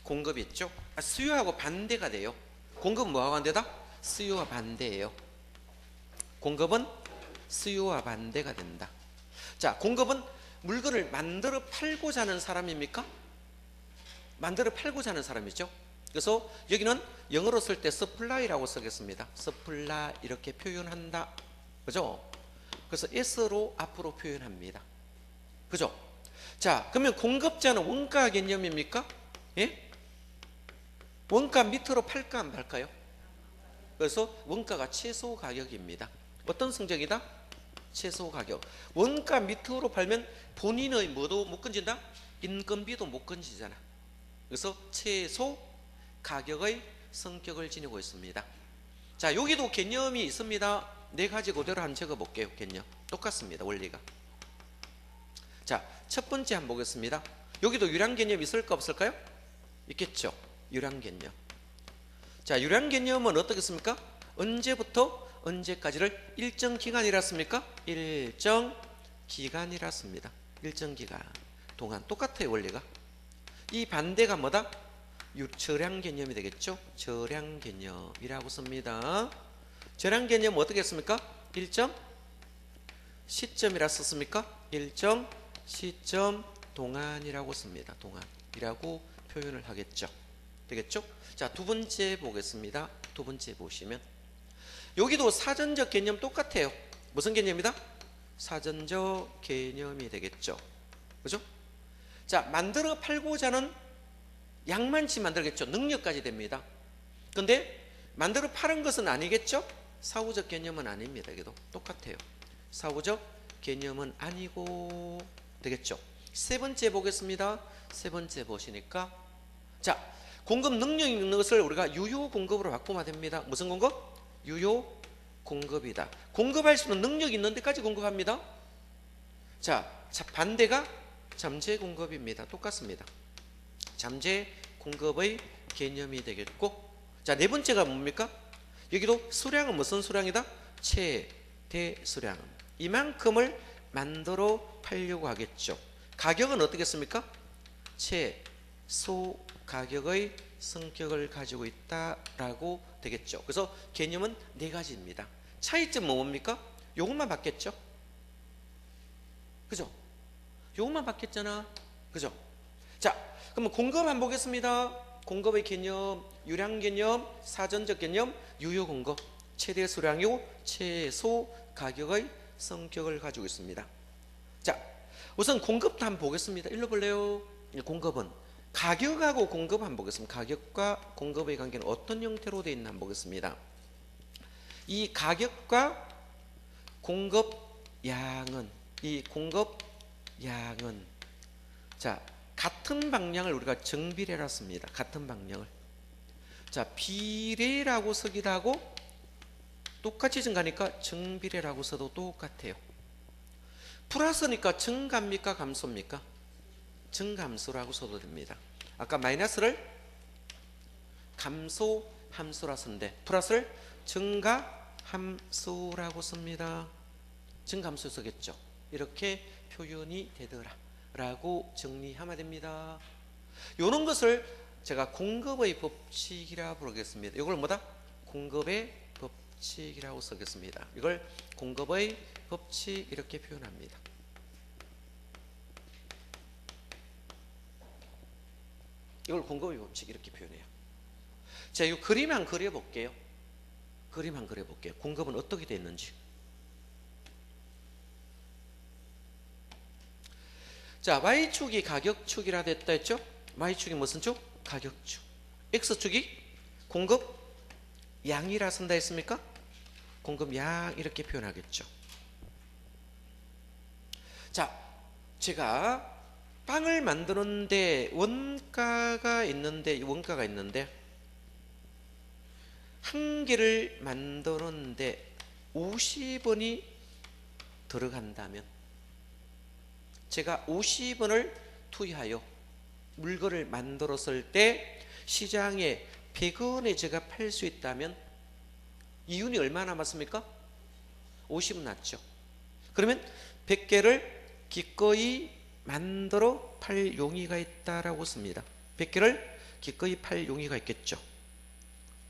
공급이 있죠. 수요하고 반대가 돼요. 공급은 뭐하고 반대다? 수요와 반대예요. 공급은 수요와 반대가 된다. 자, 공급은 물건을 만들어 팔고자 하는 사람입니까? 만들어 팔고자 하는 사람이죠. 그래서 여기는 영어로 쓸 때 supply라고 쓰겠습니다. supply 이렇게 표현한다. 그죠? 그래서 s로 앞으로 표현합니다. 그죠? 자, 그러면 공급자는 원가 개념입니까? 예? 원가 밑으로 팔까 안 팔까요? 그래서 원가가 최소 가격입니다. 어떤 성적이다? 최소 가격. 원가 밑으로 팔면 본인의 뭐도 못 건진다? 인건비도 못 건지잖아. 그래서 최소 가격의 성격을 지니고 있습니다. 자, 여기도 개념이 있습니다. 네 가지 그대로 한번 적어볼게요. 개념 똑같습니다. 원리가. 자, 첫 번째 한번 보겠습니다. 여기도 유량 개념 있을까 없을까요? 있겠죠. 유량 개념. 자, 유량 개념은 어떻겠습니까? 언제부터 언제까지를 일정 기간이라 습니까? 일정 기간이라 습니다. 일정 기간 동안 똑같아요. 원리가. 이 반대가 뭐다? 저량 개념이 되겠죠. 저량 개념이라고 씁니다. 저량 개념 어떻게 했습니까? 일정 시점이라 썼습니까? 일정 시점 동안이라고 씁니다. 동안이라고 표현을 하겠죠. 되겠죠? 자, 두 번째 보겠습니다. 두 번째 보시면 여기도 사전적 개념 똑같아요. 무슨 개념이다? 사전적 개념이 되겠죠. 그죠? 자, 만들어 팔고자 하는 양만치 만들겠죠. 능력까지 됩니다. 근데 만들어 파는 것은 아니겠죠? 사후적 개념은 아닙니다. 이게도 똑같아요. 사후적 개념은 아니고 되겠죠. 세 번째 보겠습니다. 세 번째 보시니까 자, 공급 능력이 있는 것을 우리가 유효 공급으로 바꾸면 됩니다. 무슨 공급? 유효 공급이다. 공급할 수 있는 능력이 있는 데까지 공급합니다. 자, 반대가 잠재 공급입니다. 똑같습니다. 잠재 공급의 개념이 되겠고, 자, 네 번째가 뭡니까? 여기도 수량은 무슨 수량이다? 최대 수량. 이만큼을 만들어 팔려고 하겠죠. 가격은 어떻겠습니까? 최소 가격의 성격을 가지고 있다라고 되겠죠. 그래서 개념은 네 가지입니다. 차이점은 뭡니까? 요것만 바뀌었죠. 그죠? 요것만 바뀌었잖아. 그죠? 자, 그러면 공급 한번 보겠습니다. 공급의 개념, 유량 개념, 사전적 개념, 유효 공급. 최대 수량이고 최소 가격의 성격을 가지고 있습니다. 자, 우선 공급도 한번 보겠습니다. 읽어볼래요? 공급은 가격하고 공급 한번 보겠습니다. 가격과 공급의 관계는 어떤 형태로 되어 있나 한번 보겠습니다. 이 가격과 공급 양은 자, 같은 방향을 우리가 정비례라 씁니다. 같은 방향을. 자, 비례라고 쓰기도 하고 똑같이 증가하니까 정비례라고 써도 똑같아요. 플러스니까 증가입니까? 감소입니까? 증감수라고 써도 됩니다. 아까 마이너스를 감소 함수라 썼는데 플러스를 증가 함수라고 씁니다. 증감수 쓰겠죠. 이렇게 표현이 되더라 라고 정리하면 됩니다. 이런 것을 제가 공급의 법칙이라 부르겠습니다. 이걸 뭐다? 공급의 법칙이라고 쓰겠습니다. 이걸 공급의 법칙 이렇게 표현합니다. 이걸 공급의 법칙 이렇게 표현해요. 자, 이 그림 한 그려볼게요. 그림 한 그려볼게요. 공급은 어떻게 되어 있는지. 자, Y축이 가격축이라 됐다 했죠? Y축이 무슨 축? 가격축. X축이 공급 양이라 쓴다 했습니까? 공급 양 이렇게 표현하겠죠. 자, 제가 빵을 만드는데 원가가 있는데 한 개를 만드는데 50원이 들어간다면 제가 50원을 투여하여 물건을 만들었을 때 시장에 100원에 제가 팔 수 있다면 이윤이 얼마 남았습니까? 50원 났죠. 그러면 100개를 기꺼이 만들어 팔 용의가 있다라고 씁니다. 100개를 기꺼이 팔 용의가 있겠죠.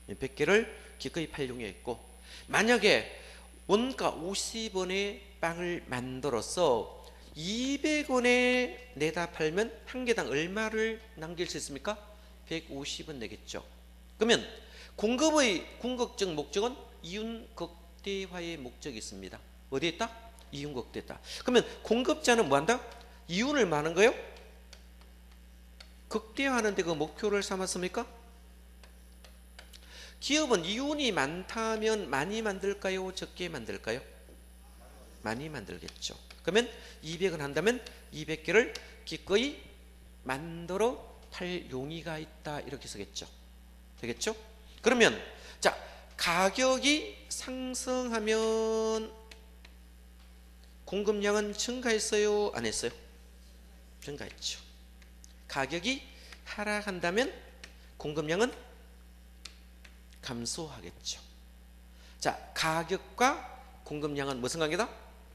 100개를 기꺼이 팔 용의가 있고, 만약에 원가 50원의 빵을 만들어서 200원에 내다 팔면 한 개당 얼마를 남길 수 있습니까? 150원 내겠죠. 그러면 공급의 궁극적 목적은 이윤 극대화의 목적이 있습니다. 어디에 있다? 이윤 극대화. 그러면 공급자는 뭐한다? 이윤을 많은 거요? 극대화하는데 그 목표를 삼았습니까? 기업은 이윤이 많다면 많이 만들까요? 적게 만들까요? 많이 만들겠죠. 그러면 200원 한다면 200개를 기꺼이 만들어 팔 용의가 있다, 이렇게 쓰겠죠. 되겠죠? 그러면 자, 가격이 상승하면 공급량은 증가했어요? 안 했어요? 증가했죠. 가격이 하락한다면 공급량은 감소하겠죠. 자, 가격과 공급량은 무슨 관계다?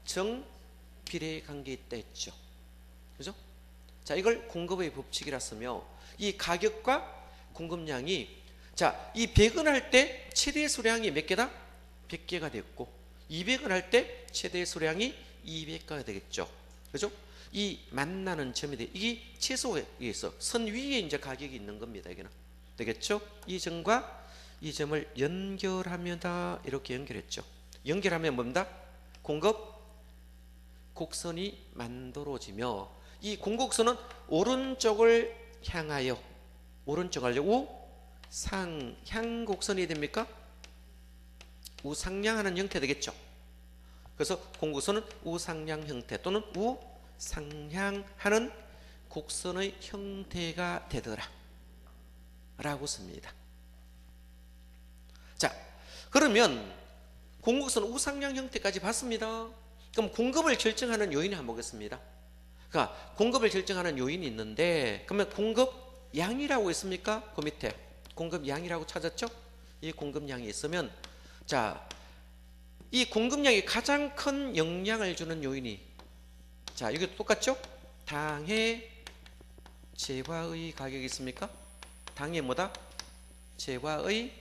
정비례 관계에 있다 했죠. 그죠? 자, 이걸 공급의 법칙이라 쓰며, 이 가격과 공급량이, 자, 이 100원 할 때 최대 수량이 몇 개다? 100개가 됐고, 200원 할 때 최대 수량이 200개가 되겠죠. 그죠? 이 만나는 점이 돼. 이게 최소에 의해서 선 위에 이제 가격이 있는 겁니다. 이게는. 되겠죠? 이 점과 이 점을 연결하면다, 이렇게 연결했죠. 연결하면 뭡니다? 공급 곡선이 만들어지며, 이 공곡선은 오른쪽을 향하여, 오른쪽 하려고 우상향 곡선이 됩니까? 우상향하는 형태 되겠죠. 그래서 공곡선은 우상향 형태 또는 우상향하는 곡선의 형태가 되더라 라고 씁니다. 자, 그러면 공곡선 우상향 형태까지 봤습니다. 그럼 공급을 결정하는 요인을 한번 보겠습니다. 그러니까 공급을 결정하는 요인이 있는데, 그러면 공급량이라고 있습니까? 그 밑에 공급량이라고 찾았죠? 이 공급량이 있으면, 자, 이 공급량이 가장 큰 영향을 주는 요인이, 자, 이게 똑같죠? 당해 재화의 가격이 있습니까? 당해 뭐다? 재화의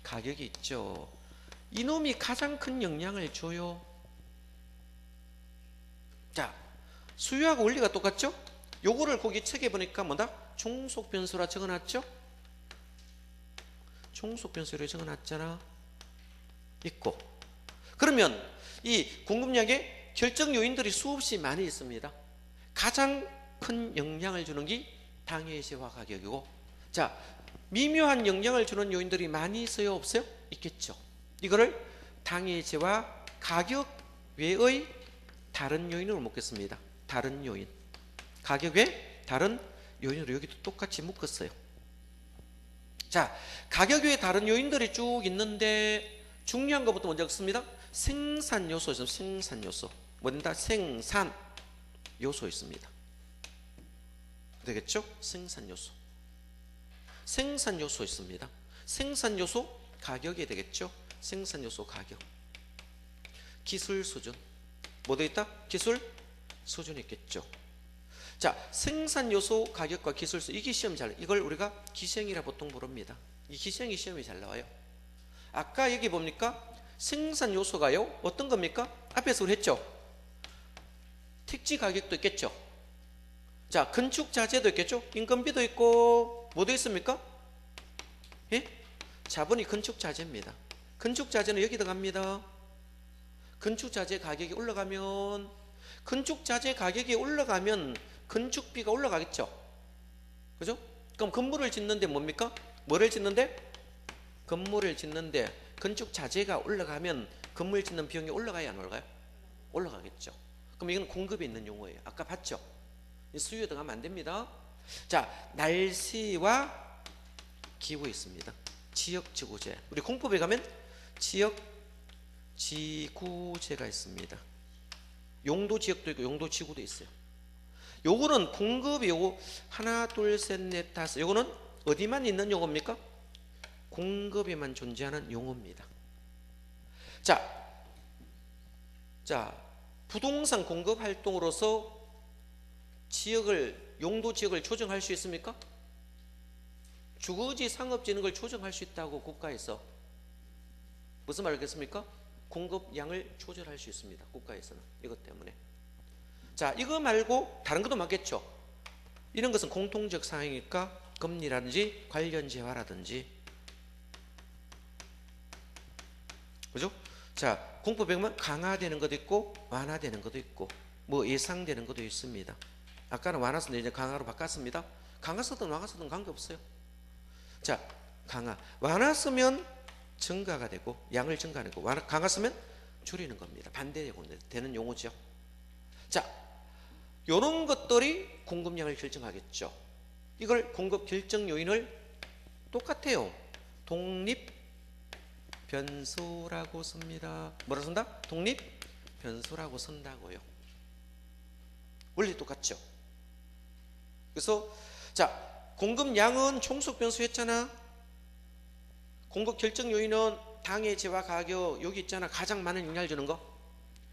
가격이 있죠. 이놈이 가장 큰 영향을 줘요. 자, 수요하고 원리가 똑같죠? 요거를 거기 책에 보니까 뭐다? 종속 변수라 적어놨죠? 종속 변수로 적어놨잖아. 있고. 그러면 이 공급량에 결정 요인들이 수없이 많이 있습니다. 가장 큰 영향을 주는 게 당해재화 가격이고, 자, 미묘한 영향을 주는 요인들이 많이 있어요? 없어요? 있겠죠. 이거를 당해재화 가격 외의 다른 요인으로 묶겠습니다. 다른 요인. 가격 외 다른 요인으로 여기도 똑같이 묶었어요. 자, 가격 외 다른 요인들이 쭉 있는데 중요한 것부터 먼저 읽습니다. 생산 요소 있습니다. 생산 요소. 뭐된다? 생산 요소 있습니다. 되겠죠? 생산 요소. 생산 요소 있습니다. 생산 요소 가격이 되겠죠? 생산 요소 가격. 기술 수준. 뭐 되어 있다? 기술 수준이 있겠죠. 자, 생산 요소 가격과 기술 수준. 이게 시험 잘, 이걸 우리가 기생이라 보통 부릅니다. 이 기생이 시험이 잘 나와요. 아까 여기 뭡니까? 생산 요소가요, 어떤 겁니까? 앞에서 우리 했죠. 택지 가격도 있겠죠. 자, 건축 자재도 있겠죠. 인건비도 있고, 뭐도 있습니까? 예? 자본이 건축 자재입니다. 건축 자재는 여기 들어갑니다. 건축 자재 가격이 올라가면, 건축 자재 가격이 올라가면 건축비가 올라가겠죠. 그죠? 그럼 건물을 짓는데 뭡니까? 뭐를 짓는데? 건물을 짓는데 건축 자재가 올라가면 건물 짓는 비용이 올라가야 안 올라가요? 올라가겠죠. 그럼 이건 공급에 있는 용어예요. 아까 봤죠? 수요에 들어가면 안 됩니다. 자, 날씨와 기후 있습니다. 지역 지구재. 우리 공법에 가면 지역 지구재가 있습니다. 용도 지역도 있고 용도 지구도 있어요. 요거는 공급이 요거 하나 둘 셋 넷 다섯, 요거는 어디만 있는 용어입니까? 공급에만 존재하는 용어입니다. 자, 부동산 공급 활동으로서 지역을, 용도 지역을 조정할 수 있습니까? 주거지 상업지는 걸 조정할 수 있다고 국가에서. 무슨 말이겠습니까? 공급량을 조절할 수 있습니다. 국가에서는. 이것 때문에. 자, 이거 말고 다른 것도 맞겠죠. 이런 것은 공통적 사항이니까 금리라든지 관련 재화라든지, 그죠? 자, 공법에 보면 강화되는 것도 있고 완화되는 것도 있고 뭐 예상되는 것도 있습니다. 아까는 완화서는 이제 강화로 바꿨습니다. 강화 쓰든 완화 쓰든 관계없어요. 자, 강화. 완화 쓰면 증가가 되고 양을 증가하고, 강화 쓰면 줄이는 겁니다. 반대되는 용어죠. 자, 이런 것들이 공급량을 결정하겠죠. 이걸 공급 결정 요인을 똑같아요. 독립 변수라고 씁니다. 뭐라 쓴다? 독립 변수라고 쓴다고요. 원리 똑같죠. 그래서 자, 공급량은 총속 변수 했잖아. 공급 결정 요인은 당의 재화 가격, 여기 있잖아. 가장 많은 영향을 주는 거.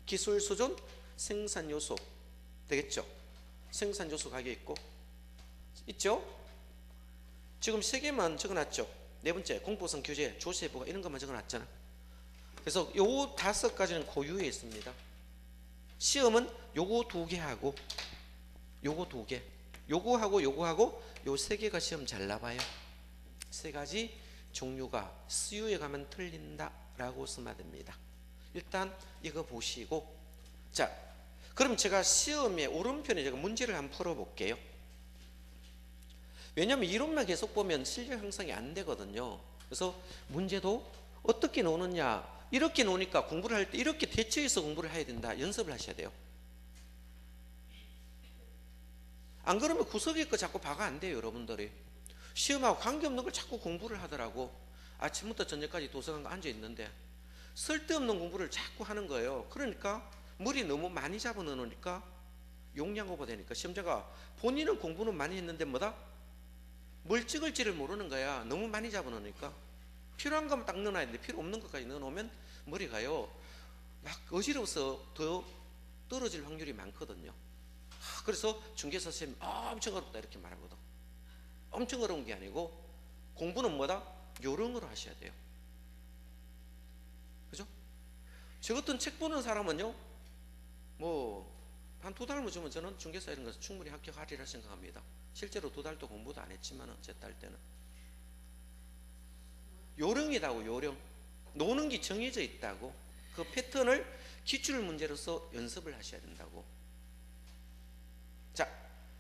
기술 수준, 생산 요소 되겠죠. 생산 요소 가격 있고 있죠. 지금 세 개만 적어놨죠. 네 번째 공포성 규제, 조세부가 이런 것만 적어놨잖아. 그래서 요 5가지는 고유에 있습니다. 시험은 요거 2개하고 요거 2개, 요거하고 요거하고 요 3개가 시험 잘 나와요. 3가지 종류가 수요에 가면 틀린다라고 쓰면 됩니다. 일단 이거 보시고, 자, 그럼 제가 시험에 오른편에 제가 문제를 한번 풀어볼게요. 왜냐하면 이론만 계속 보면 실력 형성이 안 되거든요. 그래서 문제도 어떻게 노느냐, 이렇게 노니까 공부를 할 때 이렇게 대처해서 공부를 해야 된다. 연습을 하셔야 돼요. 안 그러면 구석에 거 자꾸 봐가 안 돼요. 여러분들이 시험하고 관계없는 걸 자꾸 공부를 하더라고. 아침부터 저녁까지 도서관 앉아 있는데 쓸데없는 공부를 자꾸 하는 거예요. 그러니까 머리 너무 많이 잡아놓으니까 용량 오버되니까 시험자가 본인은 공부는 많이 했는데 뭐다? 뭘 찍을지를 모르는 거야. 너무 많이 잡아놓으니까. 필요한 것만 딱 넣어놔야 되는데 필요 없는 것까지 넣어놓으면 머리가요 막 어지러워서 더 떨어질 확률이 많거든요. 그래서 중개사 선생님이 엄청 어렵다 이렇게 말하거든. 엄청 어려운 게 아니고 공부는 뭐다? 요령으로 하셔야 돼요. 그죠? 저 같은 책 보는 사람은요 뭐 한 2달만 주면 저는 중개사 이런 것을 충분히 합격하리라 생각합니다. 실제로 2달도 공부도 안 했지만 제 딸 때는 요령이라고. 요령. 노는 게 정해져 있다고. 그 패턴을 기출 문제로서 연습을 하셔야 된다고. 자,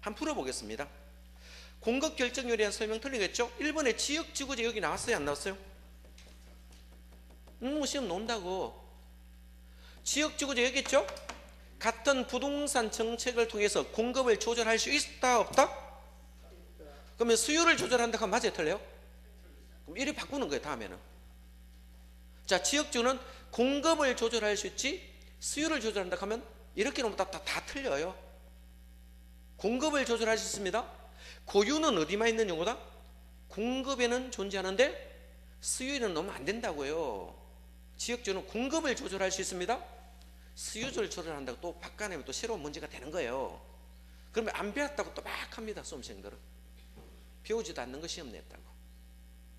한번 풀어보겠습니다. 공급 결정률에 대한 설명 틀리겠죠? 1번에 지역지구제 여기 나왔어요? 안 나왔어요? 시험 논다고. 지역지구제 여기 있죠? 같은 부동산 정책을 통해서 공급을 조절할 수 있다 없다? 그러면 수요를 조절한다 하면 맞아요 틀려요? 그럼 이렇게 바꾸는 거예요 다음에는. 자, 지역주는 공급을 조절할 수 있지 수요를 조절한다 하면 이렇게 놓으면 다 틀려요. 공급을 조절할 수 있습니다. 고유는 어디만 있는 용어다? 공급에는 존재하는데 수요에는 넣으면 안 된다고요. 지역주는 공급을 조절할 수 있습니다. 수요를 조절한다고 또 바꿔내면 또 새로운 문제가 되는 거예요. 그러면 안 배웠다고 또 막 합니다. 수험생들은 배우지도 않는 거 시험 냈다고.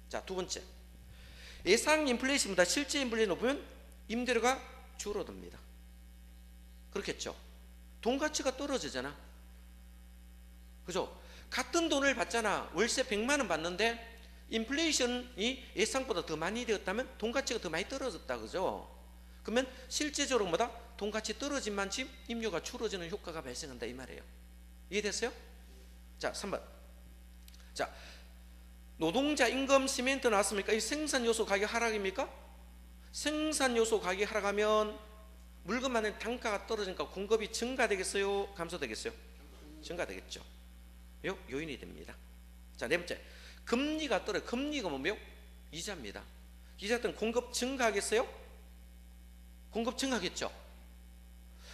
자, 2번째 예상 인플레이션보다 실제 인플레이션이 높으면 임대료가 줄어듭니다. 그렇겠죠. 돈 가치가 떨어지잖아. 그죠? 같은 돈을 받잖아. 월세 100만 원 받는데 인플레이션이 예상보다 더 많이 되었다면 돈 가치가 더 많이 떨어졌다. 그죠? 그러면 실제적으로 뭐다? 돈 가치 떨어진 만큼 임료가 줄어지는 효과가 발생한다 이 말이에요. 이해됐어요? 자, 3번. 자, 노동자 임금 시멘트 나왔습니까? 이 생산 요소 가격 하락입니까? 생산 요소 가격이 하락하면 물건만의 단가가 떨어지니까 공급이 증가되겠어요? 감소되겠어요? 증가되겠죠. 요인이 됩니다. 자, 네 번째. 금리가 떨어져. 금리가 뭐예요? 이자입니다. 이자 때문에 공급 증가하겠어요? 공급 증가하겠죠.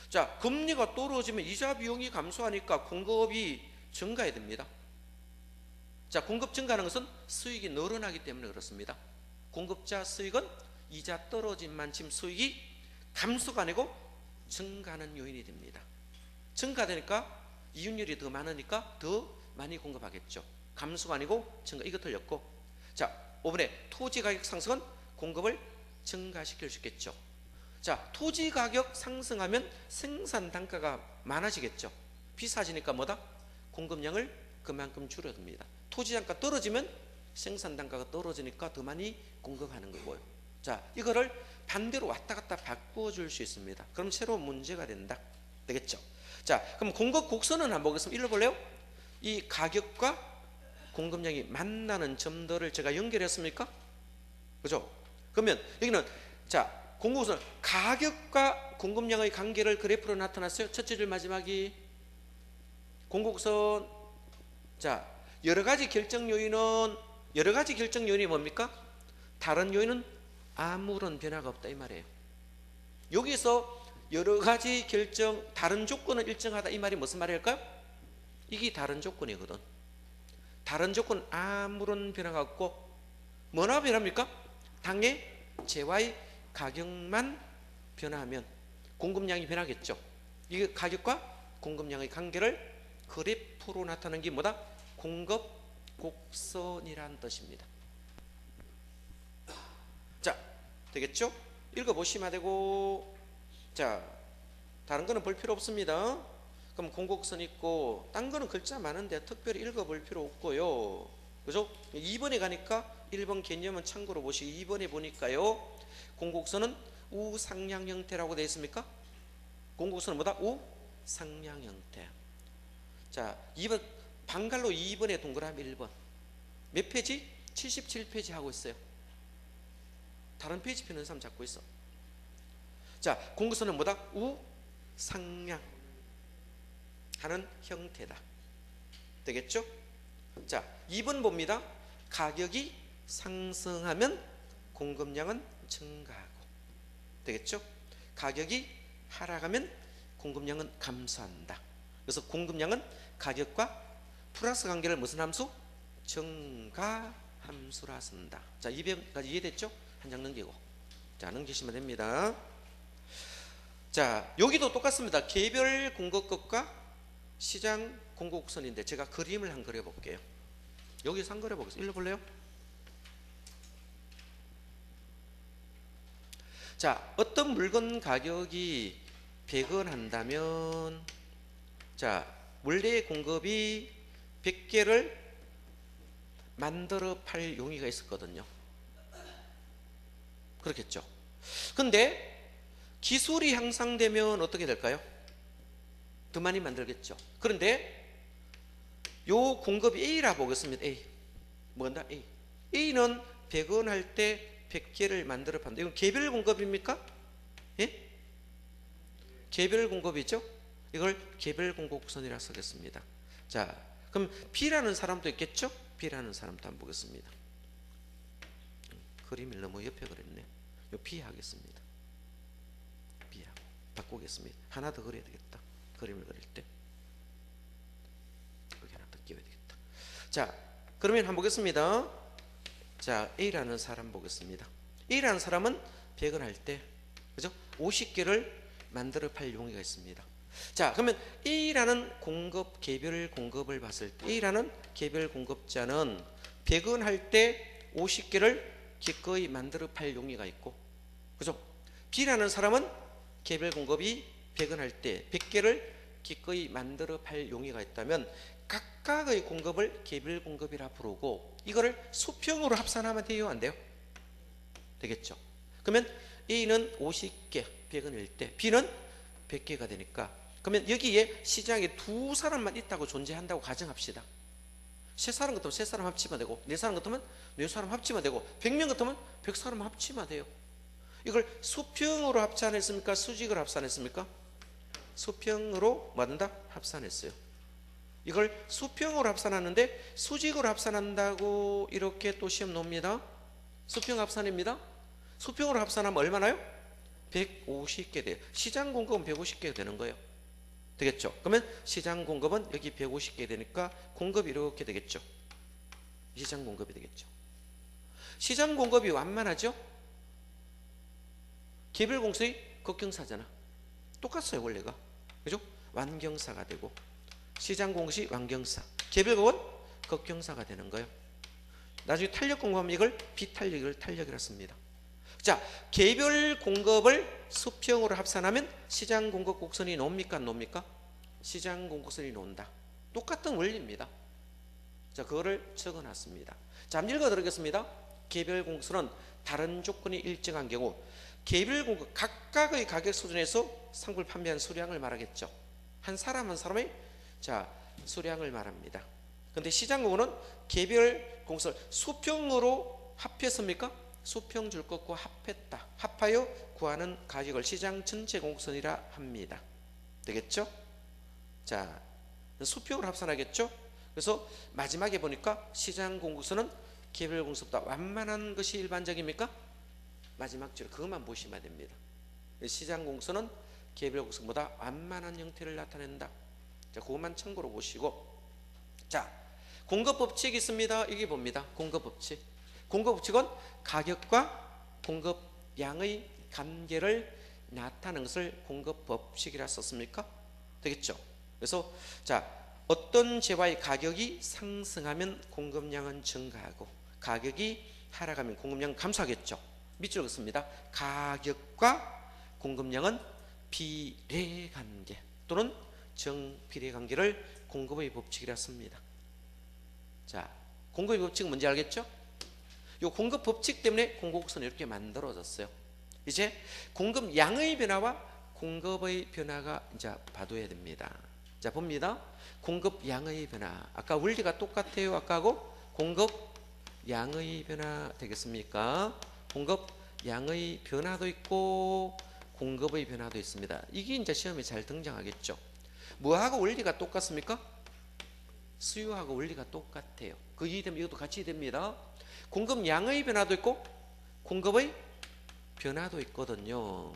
자, 금리가 떨어지면 이자 비용이 감소하니까 공급이 증가해야 됩니다. 자, 공급 증가하는 것은 수익이 늘어나기 때문에 그렇습니다. 공급자 수익은 이자 떨어진 만큼 수익이 감소가 아니고 증가하는 요인이 됩니다. 증가되니까 이윤율이 더 많으니까 더 많이 공급하겠죠. 감소가 아니고 증가. 이거 틀렸고. 자, 5번에 토지 가격 상승은 공급을 증가시킬 수 있겠죠. 자, 토지 가격 상승하면 생산 단가가 많아지겠죠. 비싸지니까 뭐다? 공급량을 그만큼 줄여둡니다. 토지 단가 떨어지면 생산 단가가 떨어지니까 더 많이 공급하는 거고요. 자, 이거를 반대로 왔다 갔다 바꾸어 줄 수 있습니다. 그럼 새로운 문제가 된다. 되겠죠? 자, 그럼 공급 곡선은 한번 보겠습니다. 읽어볼래요? 이 가격과 공급량이 만나는 점들을 제가 연결했습니까? 그죠? 그러면 여기는 자, 공급선 가격과 공급량의 관계를 그래프로 나타났어요. 첫째 줄 마지막이 공급선. 자, 여러 가지 결정 요인이 뭡니까? 다른 요인은 아무런 변화가 없다 이 말이에요. 여기서 여러 가지 결정, 다른 조건은 일정하다 이 말이 무슨 말일까요? 이게 다른 조건이거든. 다른 조건 아무런 변화가 없고 뭐나 변합니까? 당의 재화의 가격만 변화하면 공급량이 변하겠죠. 이 가격과 공급량의 관계를 그래프로 나타내는 게 뭐다? 공급 곡선이라는 뜻입니다. 자, 되겠죠? 읽어보시면 되고. 자, 다른 거는 볼 필요 없습니다. 그럼 공곡선 있고 딴 거는 글자 많은데 특별히 읽어볼 필요 없고요. 그죠? 2번에 가니까 1번 개념은 참고로 보시고 2번에 보니까요, 공곡선은 우상향 형태라고 되어 있습니까? 공곡선은 뭐다? 우상향 형태. 자, 2번 방갈로 2번에 동그라미 1번 몇 페이지? 77페이지 하고 있어요. 다른 페이지 펴는 사람 잡고 있어. 자, 공곡선은 뭐다? 우상향 하는 형태다. 되겠죠? 자, 2번 봅니다. 가격이 상승하면 공급량은 증가하고. 되겠죠? 가격이 하락하면 공급량은 감소한다. 그래서 공급량은 가격과 플러스 관계를 무슨 함수? 증가 함수라 쓴다. 자, 200까지 이해됐죠? 한 장 넘기고. 자, 넘기시면 됩니다. 자, 여기도 똑같습니다. 개별 공급급과 시장 공급선인데 제가 그림을 한 그려볼게요. 여기서 한 그려보겠습니다. 읽어볼래요? 자, 어떤 물건 가격이 100원 한다면, 자, 원래 공급이 100개를 만들어 팔 용의가 있었거든요. 그렇겠죠. 근데 기술이 향상되면 어떻게 될까요? 더 많이 만들겠죠. 그런데 요 공급이 A라 보겠습니다. A. 뭔다? A. A는 100원 할 때 100개를 만들어 판다. 이건 개별 공급입니까? 예? 개별 공급이죠? 이걸 개별 공급선이라 쓰겠습니다. 자, 그럼 B라는 사람도 있겠죠? B라는 사람도 한번 보겠습니다. 그림을 너무 옆에 그렸네. 요 B 하겠습니다. B하고 바꾸겠습니다. 하나 더 그려야 되겠다. 그림을 그릴 때 여기 하나 더 끼워야 되겠다. 자, 그러면 한번 보겠습니다. 자, A라는 사람 보겠습니다. A라는 사람은 100원 할 때, 그죠? 50개를 만들어 팔 용의가 있습니다. 자, 그러면 A라는 공급, 개별 공급을 봤을 때 A라는 개별 공급자는 100원 할 때 50개를 기꺼이 만들어 팔 용의가 있고, 그죠? B라는 사람은 개별 공급이 100원 할 때 100개를 기꺼이 만들어 팔 용의가 있다면 각각의 공급을 개별 공급이라 부르고 이거를 수평으로 합산하면 돼요? 안 돼요? 되겠죠. 그러면 A는 50개 100원일 때 B는 100개가 되니까, 그러면 여기에 시장에 두 사람만 있다고 존재한다고 가정합시다. 세 사람 같으면 세 사람 합치면 되고, 네 사람 같으면 네 사람 합치면 되고, 100명 같으면 100사람 합치면 돼요. 이걸 수평으로 합산했습니까? 수직으로 합산했습니까? 수평으로 뭐한다? 합산했어요. 이걸 수평으로 합산하는데 수직으로 합산한다고 이렇게 또 시험 놓습니다. 수평 합산입니다. 수평으로 합산하면 얼마나요? 150개 돼요. 시장 공급은 150개 되는 거예요. 되겠죠? 그러면 시장 공급은 여기 150개 되니까 공급이 이렇게 되겠죠. 시장 공급이 되겠죠. 시장 공급이 완만하죠? 개별 공급이 극경사잖아. 똑같아요 원래가. 그죠? 완경사가 되고 시장 공급이 완경사, 개별 공급은 극경사가 되는 거예요. 나중에 탄력 공급하면 이걸 비탄력을 탄력이라 씁니다. 자, 개별 공급을 수평으로 합산하면 시장 공급 곡선이 놉니까 안 놉니까? 시장 공급선이 논다. 똑같은 원리입니다. 자, 그거를 적어놨습니다. 자, 한번 읽어드리겠습니다. 개별 공급선은 다른 조건이 일정한 경우 개별 공급 각각의 가격 수준에서 상품을 판매한 수량을 말하겠죠. 한 사람 한 사람의 자 수량을 말합니다. 근데 시장 공급은 개별 공급선을 수평으로 합했습니까? 수평 줄 것과 합했다. 합하여 구하는 가격을 시장 전체 공급선이라 합니다. 되겠죠? 자, 수평으로 합산하겠죠? 그래서 마지막에 보니까 시장 공급선은 개별 공급선보다 완만한 것이 일반적입니까? 마지막 줄 그것만 보시면 됩니다. 시장 공급선은 개별 공급선보다 완만한 형태를 나타낸다. 자, 그것만 참고로 보시고, 자, 공급 법칙이 있습니다. 이게 봅니다. 공급 법칙. 공급 법칙은 가격과 공급량의 관계를 나타내는 것을 공급 법칙이라 썼습니까? 되겠죠? 그래서 자, 어떤 재화의 가격이 상승하면 공급량은 증가하고 가격이 하락하면 공급량은 감소하겠죠. 밑줄 긋습니다. 가격과 공급량은 비례관계 또는 정비례관계를 공급의 법칙이라 씁니다. 자, 공급의 법칙은 뭔지 알겠죠? 이 공급 법칙 때문에 공급선이 이렇게 만들어졌어요. 이제 공급량의 변화와 공급의 변화가 이제 봐둬야 됩니다. 자, 봅니다. 공급량의 변화. 아까 원리가 똑같아요. 아까하고 공급량의 변화 되겠습니까? 공급량의 변화도 있고 공급의 변화도 있습니다. 이게 이제 시험에 잘 등장하겠죠. 뭐하고 원리가 똑같습니까? 수요하고 원리가 똑같아요. 그 이해되면 이것도 같이 됩니다. 공급량의 변화도 있고 공급의 변화도 있거든요.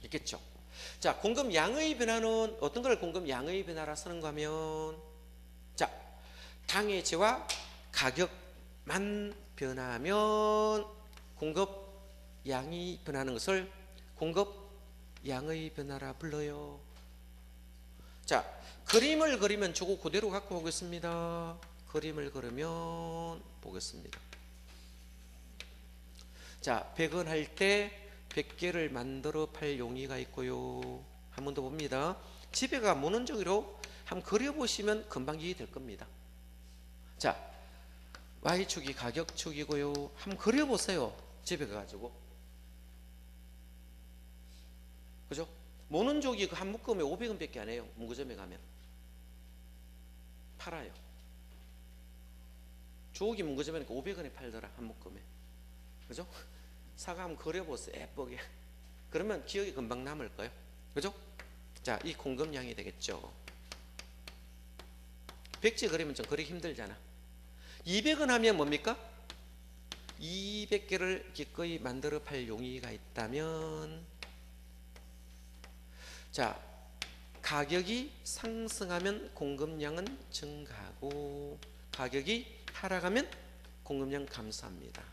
있겠죠. 자, 공급량의 변화는 어떤 걸 공급량의 변화라 쓰는가 하면, 자, 당의 재와 가격만 변하면 공급량이 변하는 것을 공급량의 변화라 불러요. 자, 그림을 그리면 저거 그대로 갖고 오겠습니다. 그림을 그리면 보겠습니다. 자, 100원 할 때 100개를 만들어 팔 용의가 있고요. 한 번 더 봅니다. 집에 가 모논적으로 한번 그려보시면 금방 이해될 겁니다. 자, Y축이 가격축이고요. 한번 그려보세요. 집에 가가지고. 그죠? 모논족이 그 한 묶음에 500원밖에 안 해요. 문구점에 가면. 팔아요. 조기 문구점에는 500원에 팔더라. 한 묶음에. 그죠? 사과 한번 그려보세요. 예쁘게. 그러면 기억이 금방 남을 거예요. 그죠? 자, 이 공급량이 되겠죠. 백지 그리면 좀 그리기 힘들잖아. 200원 하면 뭡니까? 200개를 기꺼이 만들어 팔 용의가 있다면, 자, 가격이 상승하면 공급량은 증가하고 가격이 하락하면 공급량 감소합니다.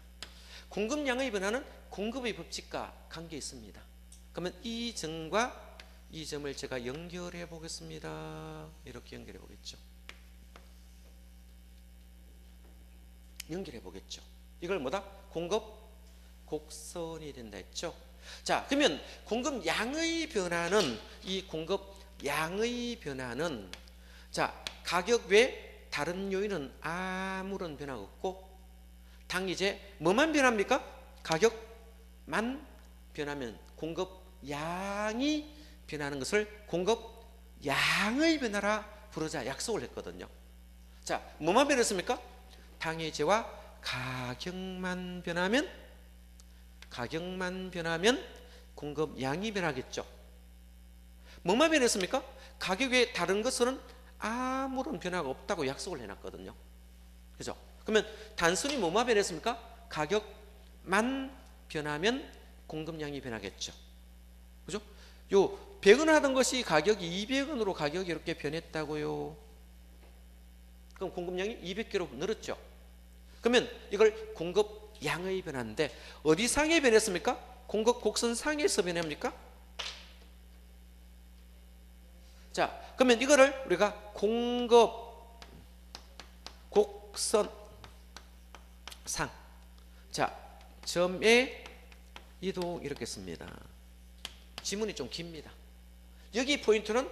공급량의 변화는 공급의 법칙과 관계 있습니다. 그러면 이 점과 이 점을 제가 연결해 보겠습니다. 이렇게 연결해 보겠죠. 연결해 보겠죠. 이걸 뭐다? 공급 곡선이 된다 했죠. 자, 그러면 공급량의 변화는, 이 공급량의 변화는, 자, 가격 외 다른 요인은 아무런 변화가 없고, 당 이제 뭐만 변합니까? 가격만 변하면 공급량이 변하는 것을 공급량의 변화라 부르자 약속을 했거든요. 자, 뭐만 변했습니까? 당의 재와 가격만 변하면 공급량이 변하겠죠. 뭐만 변했습니까? 가격 외 다른 것은 아무런 변화가 없다고 약속을 해놨거든요. 그죠? 그러면 단순히 뭐만 변했습니까? 가격만 변하면 공급량이 변하겠죠. 그죠? 요 100원 하던 것이 가격이 200원으로 가격이 이렇게 변했다고요. 그럼 공급량이 200개로 늘었죠. 그러면 이걸 공급량의 변화인데 어디 상에 변했습니까? 공급 곡선 상에서 변합니까? 자, 그러면 이거를 우리가 공급 곡선 상. 자, 점의 이동 이렇게 씁니다. 지문이 좀 깁니다. 여기 포인트는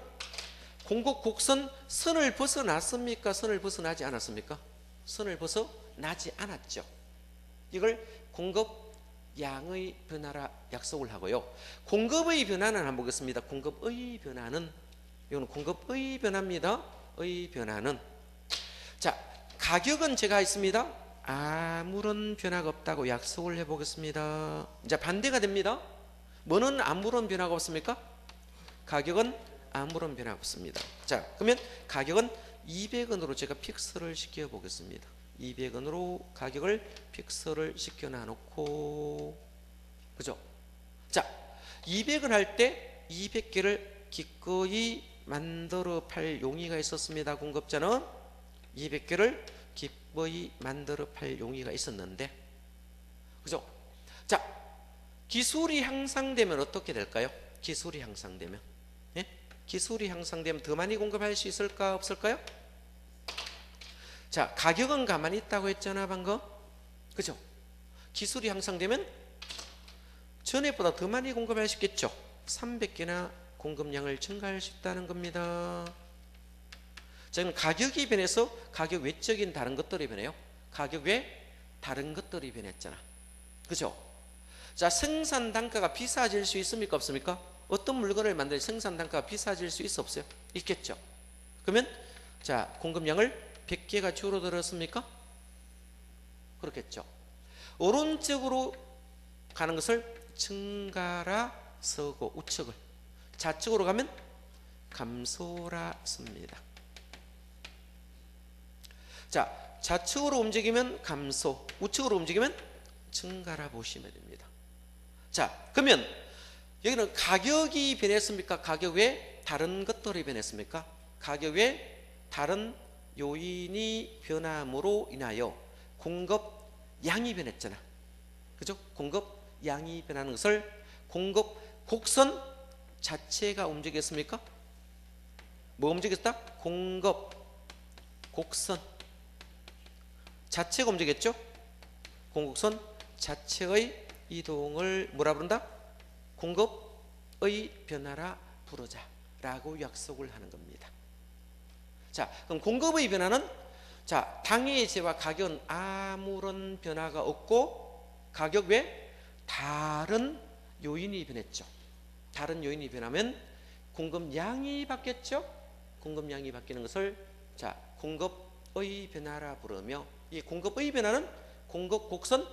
공급 곡선 선을 벗어났습니까? 선을 벗어나지 않았습니까? 선을 벗어나지 않았죠. 이걸 공급 양의 변화라 약속을 하고요. 공급의 변화는 한번 보겠습니다. 공급의 변화는, 이거는 공급의 변화입니다. 의 변화는, 자, 가격은 제가 있습니다. 아무런 변화가 없다고 약속을 해보겠습니다. 이제 반대가 됩니다. 뭐는 아무런 변화가 없습니까? 가격은 아무런 변화가 없습니다. 자, 그러면 가격은 200원으로 제가 픽스를 시켜 보겠습니다. 200원으로 가격을 픽스를 시켜 놔놓고, 그죠? 자, 200원 할 때 200개를 기꺼이 만들어 팔 용의가 있었습니다. 공급자는 200개를 기꺼이 만들어 팔 용의가 있었는데, 그죠? 자, 기술이 향상되면 어떻게 될까요? 기술이 향상되면, 예? 기술이 향상되면 더 많이 공급할 수 있을까 없을까요? 자, 가격은 가만히 있다고 했잖아 방금, 그죠? 기술이 향상되면 전에보다 더 많이 공급할 수 있겠죠. 300개나 공급량을 증가할 수 있다는 겁니다. 자, 그럼 가격이 변해서 가격 외적인 다른 것들이 변해요. 가격 외 다른 것들이 변했잖아, 그죠? 자, 생산 단가가 비싸질 수 있습니까 없습니까? 어떤 물건을 만들 생산 단가가 비싸질 수 있어 없어요? 있겠죠. 그러면 자, 공급량을 100개가 줄어들었습니까? 그렇겠죠. 오른쪽으로 가는 것을 증가라 쓰고, 우측을 좌측으로 가면 감소라 씁니다. 자, 좌측으로 움직이면 감소, 우측으로 움직이면 증가라 보시면 됩니다. 자, 그러면 여기는 가격이 변했습니까? 가격 외에 다른 것들이 변했습니까? 가격 외에 다른 요인이 변함으로 인하여 공급 양이 변했잖아, 그죠? 공급 양이 변하는 것을 공급 곡선 자체가 움직였습니까? 뭐 움직였다? 공급 곡선 자체가 움직였죠? 공급선 자체의 이동을 뭐라 부른다? 공급의 변화라 부르자 라고 약속을 하는 겁니다. 자, 그럼 공급의 변화는, 자, 당해제와 가격은 아무런 변화가 없고 가격 외에 다른 요인이 변했죠. 다른 요인이 변하면 공급량이 바뀌었죠. 공급량이 바뀌는 것을 자, 공급의 변화라 부르며, 이 공급의 변화는 공급 곡선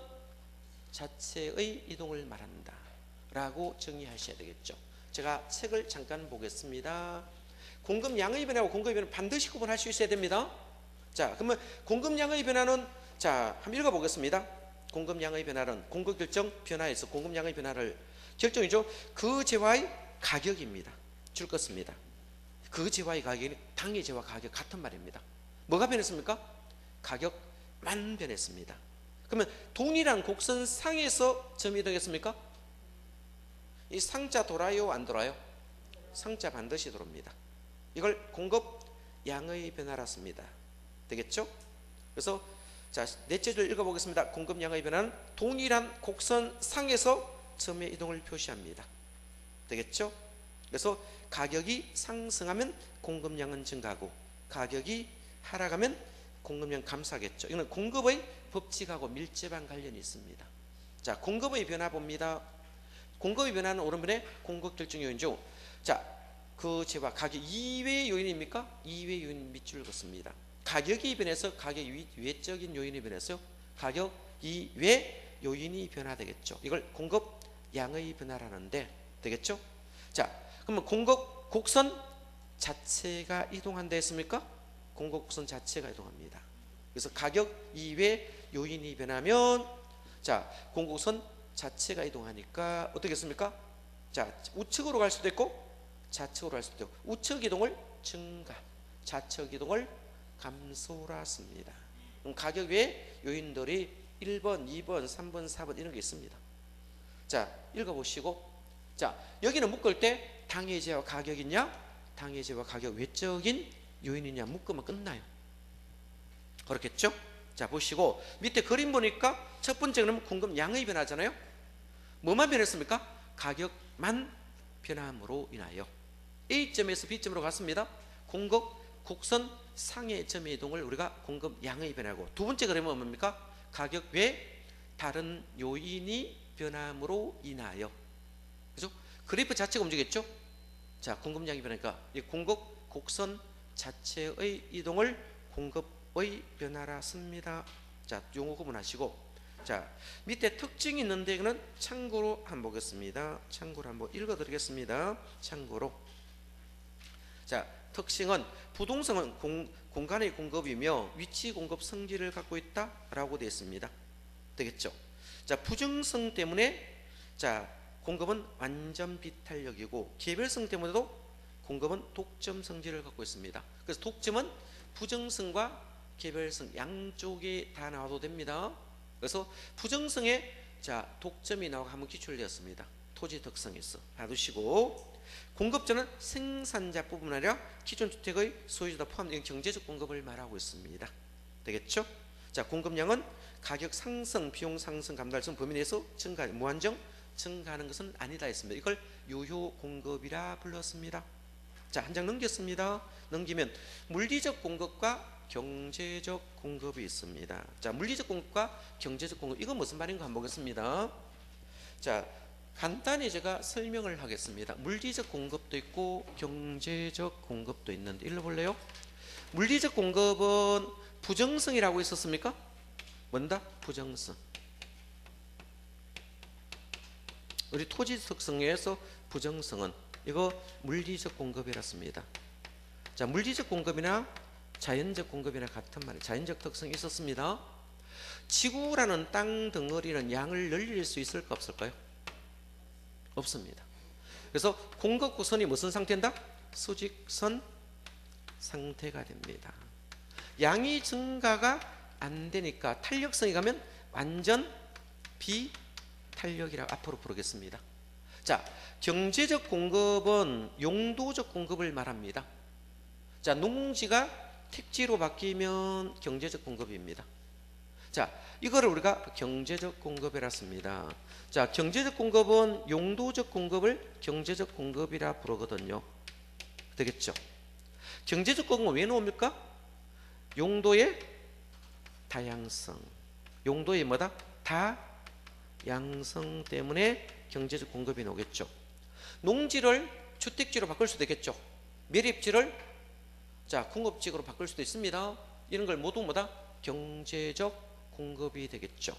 자체의 이동을 말한다 라고 정의하셔야 되겠죠. 제가 책을 잠깐 보겠습니다. 공급량의 변화와 공급의 변화는 반드시 구분할 수 있어야 됩니다. 자, 그러면 공급량의 변화는, 자, 한번 읽어보겠습니다. 공급량의 변화는 공급 결정 변화에서 공급량의 변화를 결정이죠. 그 재화의 가격입니다. 줄 것입니다. 그 재화의 가격이 당의 재화 가격 같은 말입니다. 뭐가 변했습니까? 가격만 변했습니다. 그러면 동일한 곡선상에서 점이 이동했습니까? 이 상자 돌아요 안 돌아요? 상자 반드시 돌아옵니다. 이걸 공급 양의 변화라 씁니다. 되겠죠? 그래서 자, 넷째 줄 읽어보겠습니다. 공급 양의 변화는 동일한 곡선상에서 점의 이동을 표시합니다. 되겠죠? 그래서 가격이 상승하면 공급량은 증가하고 가격이 하락하면 공급량 감소하겠죠. 이거는 공급의 법칙하고 밀접한 관련이 있습니다. 자, 공급의 변화 봅니다. 공급의 변화는 오른편에 공급 결정 요인 중, 자, 그 재화 가격 이외의 요인입니까? 이외의 요인 밑줄 긋습니다. 가격이 변해서 가격 외적인 요인이 변해서 가격 이외 요인이 변화되겠죠. 이걸 공급 양의 변화라는데, 되겠죠? 자, 그러면 공급 곡선 자체가 이동한다 했습니까? 공급 곡선 자체가 이동합니다. 그래서 가격 이외 요인이 변하면, 자, 공급 곡선 자체가 이동하니까 어떻게 했습니까? 자, 우측으로 갈 수도 있고 좌측으로 갈 수도 있고, 우측 이동을 증가, 좌측 이동을 감소라 씁니다. 그럼 가격 외에 요인들이 1번, 2번, 3번, 4번 이런 게 있습니다. 자, 읽어보시고, 자, 여기는 묶을 때 당해제와 가격이냐? 바탕예제와 가격 외적인 요인이냐 묶으면 끝나요. 그렇겠죠? 자, 보시고 밑에 그림 보니까 첫 번째는 공급 양의 변화잖아요. 뭐만 변했습니까? 가격만 변함으로 인하여 A점에서 B점으로 갔습니다. 공급 곡선 상의 점의 이동을 우리가 공급 양의 변화고, 두 번째 그림은 뭡니까? 가격 외 다른 요인이 변함으로 인하여, 그죠? 그래프 자체가 움직였죠? 자, 공급량이 변하니까 이 공급 곡선 자체의 이동을 공급의 변화라 씁니다. 자, 용어 구분하시고, 자, 밑에 특징이 있는데 이거는 참고로 한번 보겠습니다. 참고로 한번 읽어드리겠습니다. 참고로. 자, 특징은 부동성은 공간의 공급이며 위치 공급 성질을 갖고 있다라고 되어 있습니다. 되겠죠? 자, 부정성 때문에 자, 공급은 완전 비탄력이고 개별성 때문에도 공급은 독점 성질을 갖고 있습니다. 그래서 독점은 부정성과 개별성 양쪽에 다 나와도 됩니다. 그래서 부정성에 자, 독점이 나오고 한번 기출되었습니다. 토지 특성에서 봐두시고, 공급자는 생산자뿐만 아니라 기존 주택의 소유주다 포함된 경제적 공급을 말하고 있습니다. 되겠죠? 자, 공급량은 가격 상승, 비용 상승 감당성 범위 내에서 증가, 무한정 증가하는 것은 아니다 했습니다. 이걸 유효 공급이라 불렀습니다. 자, 한 장 넘겼습니다. 넘기면 물리적 공급과 경제적 공급이 있습니다. 자, 물리적 공급과 경제적 공급, 이건 무슨 말인가 한번 보겠습니다. 자, 간단히 제가 설명을 하겠습니다. 물리적 공급도 있고 경제적 공급도 있는데 읽어볼래요? 물리적 공급은 부정성이라고 있었습니까? 뭔다? 부정성. 우리 토지 특성에서 부정성은 이거 물리적 공급이라 씁니다. 자, 물리적 공급이나 자연적 공급이나 같은 말이에요. 자연적 특성이 있었습니다. 지구라는 땅 덩어리는 양을 늘릴 수 있을까 없을까요? 없습니다. 그래서 공급 곡선이 무슨 상태인다? 수직선 상태가 됩니다. 양이 증가가 안 되니까 탄력성이 가면 완전 비탄력이라고 앞으로 부르겠습니다. 자, 경제적 공급은 용도적 공급을 말합니다. 자, 농지가 택지로 바뀌면 경제적 공급입니다. 자, 이거를 우리가 경제적 공급이라 씁니다. 자, 경제적 공급은 용도적 공급을 경제적 공급이라 부르거든요. 되겠죠? 경제적 공급은 왜 나옵니까? 용도의 다양성. 용도의 뭐다? 다양성 때문에 경제적 공급이 나오겠죠. 농지를 주택지로 바꿀 수도 있겠죠. 매립지를 자, 공급지구로 바꿀 수도 있습니다. 이런 걸 모두 뭐다? 경제적 공급이 되겠죠.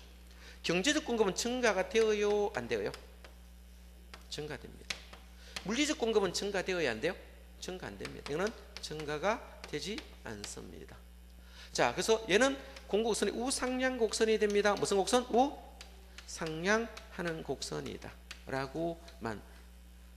경제적 공급은 증가가 되어요, 안 되어요? 증가됩니다. 물리적 공급은 증가되어야 안 돼요? 증가 안 됩니다. 이거는 증가가 되지 않습니다. 자, 그래서 얘는 공급곡선이 우상향 곡선이 됩니다. 무슨 곡선? 우상향하는 곡선이다 라고만.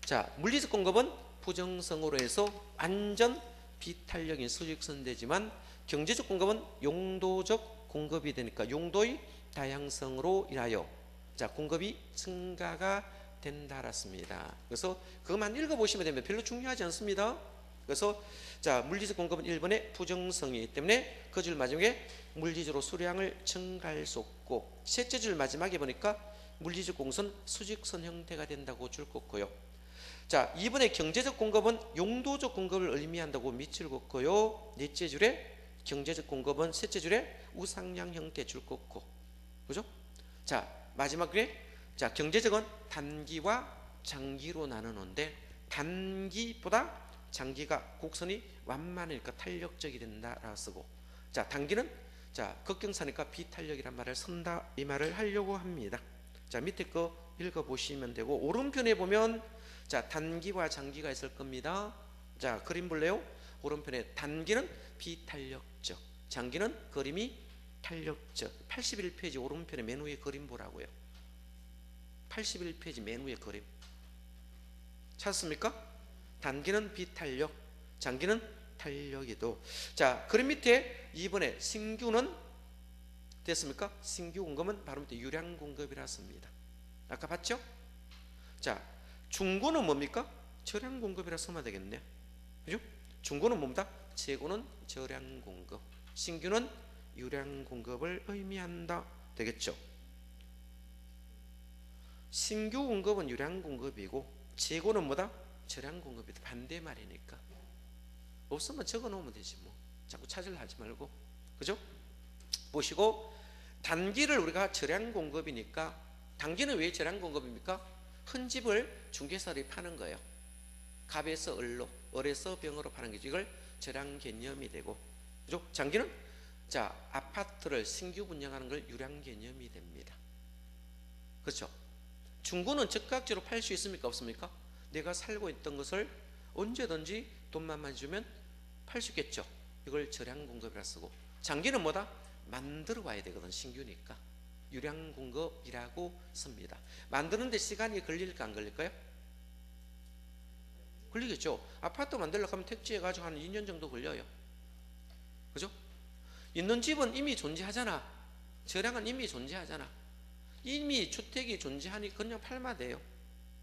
자, 물리적 공급은 부정성으로 해서 완전 비탄력인 수직선 되지만 경제적 공급은 용도적 공급이 되니까 용도의 다양성으로 인하여 자, 공급이 증가가 된다랐습니다. 그래서 그것만 읽어보시면 됩니다. 별로 중요하지 않습니다. 그래서 자, 물리적 공급은 1번에 부정성이기 때문에 그 줄 마지막에 물리적으로 수량을 증가할 수 없고, 셋째 줄 마지막에 보니까 물리적 공선 수직선 형태가 된다고 줄 긋고요. 자, 2번에 경제적 공급은 용도적 공급을 의미한다고 밑줄 긋고요. 넷째 줄에 경제적 공급은 셋째 줄에 우상향 형태 줄 긋고, 그죠? 자, 마지막에 자, 경제적은 단기와 장기로 나누는데 단기보다 장기가 곡선이 완만하니까 탄력적이 된다라고 쓰고, 자, 단기는 자, 극경사니까 비탄력이란 말을 쓴다 이 말을 하려고 합니다. 자, 밑에 거 읽어보시면 되고, 오른편에 보면 자, 단기와 장기가 있을 겁니다. 자, 그림 볼래요? 오른편에 단기는 비탄력적, 장기는 그림이 탄력적. 81페이지 오른편에 맨 위에 그림 보라고요. 81페이지 맨 위에 그림 찾았습니까? 단기는 비탄력, 장기는 탄력이도. 자, 그림 밑에 2번에 신규는 됐습니까? 신규 공급은 바로 밑에 유량 공급이라 씁니다. 아까 봤죠? 자, 중고는 뭡니까? 저량 공급이라 쓰면 되겠네. 그죠? 중고는 뭡니다? 재고는 저량 공급, 신규는 유량 공급을 의미한다. 되겠죠? 신규 공급은 유량 공급이고 재고는 뭐다? 저량 공급이다. 반대 말이니까. 없으면 적어 놓으면 되지 뭐. 자꾸 찾으려 하지 말고. 그죠? 보시고 단기를 우리가 저량 공급이니까, 단기는 왜 저량 공급입니까? 흔집을 중개사들이 파는 거예요. 갑에서 을로, 을에서 병으로 파는 거죠. 이걸 저량 개념이 되고, 그죠? 장기는 자 아파트를 신규 분양하는 걸 유량 개념이 됩니다. 그렇죠? 중고는 즉각적으로 팔 수 있습니까? 없습니까? 내가 살고 있던 것을 언제든지 돈만 많이 주면 팔 수 있겠죠. 이걸 저량 공급이라 쓰고, 장기는 뭐다? 만들어 와야 되거든. 신규니까 유량 공급이라고 씁니다. 만드는데 시간이 걸릴까 안 걸릴까요? 걸리겠죠. 아파트 만들려고 하면 택지해 가지고 한 2년 정도 걸려요. 그죠? 있는 집은 이미 존재하잖아. 저량은 이미 존재하잖아. 이미 주택이 존재하니 그냥 팔면 돼요.